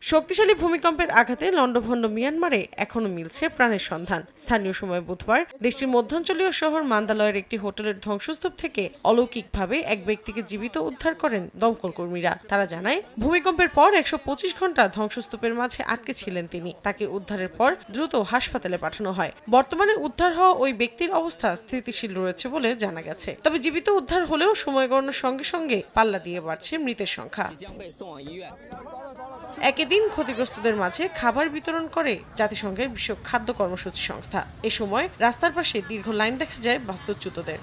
শক্তিশালী ভূমিকম্পের আঘাতে লণ্ডভণ্ড মিয়ানমারে এখনো মিলছে প্রাণের সন্ধান। স্থানীয় সময় বুধবার দেশটির মধ্যাঞ্চলীয় শহর মান্দালয়ের একটি হোটেলের ধ্বংসস্তূপ থেকে অলৌকিকভাবে এক ব্যক্তিকে জীবিত উদ্ধার করেন দমকল কর্মীরা। তারা জানায়, ভূমিকম্পের পর ১২৫ ঘন্টা ধ্বংসস্তূপের মাঝে আটকে ছিলেন তিনি। তাকে উদ্ধারের পর দ্রুত হাসপাতালে পাঠানো হয়। বর্তমানে উদ্ধার হওয়া ওই ব্যক্তির অবস্থা স্থিতিশীল রয়েছে বলে জানা গেছে। তবে জীবিত উদ্ধার হলেও সময় গণনার সঙ্গে সঙ্গে পাল্লা দিয়ে বাড়ছে মৃতের সংখ্যা। একই দিন ক্ষতিগ্রস্তদের মাঝে খাবার বিতরণ করে জাতিসংঘের বিশ্ব খাদ্য কর্মসূচি সংস্থা। এ সময় রাস্তার পাশে দীর্ঘ লাইন দেখা যায় বাস্তুচ্যুতদের।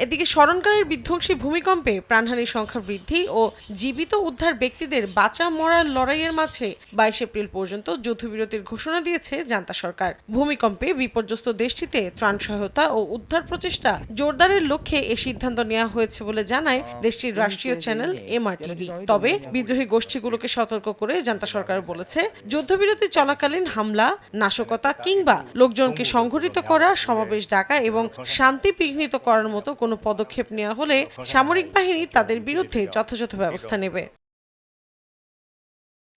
এদিকে স্মরণকালের বিধ্বংসী ভূমিকম্পে প্রাণহানির সংখ্যা বৃদ্ধি ও জীবিত উদ্ধার ব্যক্তিদের বাঁচা মরার লড়াইয়ের মাঝে ২২ এপ্রিল পর্যন্ত যুদ্ধবিরতির ঘোষণা দিয়েছে জান্তা সরকার। ভূমিকম্পে বিপর্যস্ত দেশটিতে ত্রাণ সহায়তা ও উদ্ধার প্রচেষ্টা জোরদারের লক্ষ্যে এ সিদ্ধান্ত নেওয়া হয়েছে বলে জানায় দেশটির রাষ্ট্রীয় চ্যানেল MRTV। তবে বিদ্রোহী গোষ্ঠীগুলোকে সতর্ক করে জান্তা সরকার বলেছে, যুদ্ধবিরতি চলাকালীন হামলা, নাশকতা কিংবা লোকজনকে সংঘটিত করা, সমাবেশ ডাকা এবং শান্তি বিঘ্নিত করার মতো কোনো পদক্ষেপ নেওয়া হলে সামরিক বাহিনী তাদের বিরুদ্ধে যথাযথ ব্যবস্থা নেবে।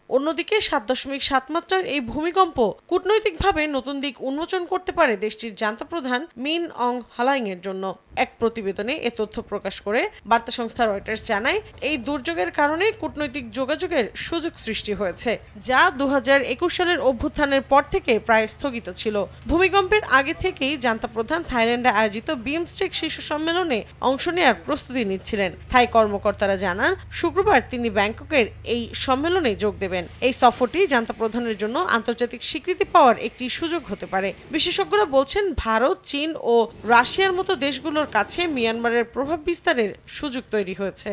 অন্যদিকে ৭.৭ মাত্রার এই ভূমিকম্প কূটনৈতিকভাবে নতুন দিক উন্মোচন করতে পারে দেশটির জান্তা প্রধান মিন অং হ্লাইং এর জন্য। এক প্রতিবেদনে এ তথ্য প্রকাশ করে বার্তা সংস্থা রয়টার্স জানায়, এই দুর্যোগের কারণে কূটনৈতিক যোগাযোগের সুযোগ সৃষ্টি হয়েছে, যা ২০২১ সালের অভ্যুত্থানের পর থেকে প্রায় স্থগিত ছিল। ভূমিকম্পের আগে থেকেই জান্তা প্রধান থাইল্যান্ডে আয়োজিত বিমস্টেক শীর্ষ সম্মেলনে অংশ নেওয়ার প্রস্তুতি নিচ্ছিলেন। থাই কর্মকর্তারা জানান, শুক্রবার তিনি ব্যাংককের এই সম্মেলনে যোগ দেবেন। এই সফরটি জান্তা প্রধানের জন্য আন্তর্জাতিক স্বীকৃতি পাওয়ার একটি সুযোগ হতে পারে। বিশেষজ্ঞরা বলছেন, ভারত, চীন ও রাশিয়ার মতো দেশগুলোর কাছে মিয়ানমারের প্রভাব বিস্তারের সুযোগ তৈরি হয়েছে।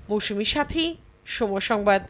মৌসুমী সাথী, সময় সংবাদ।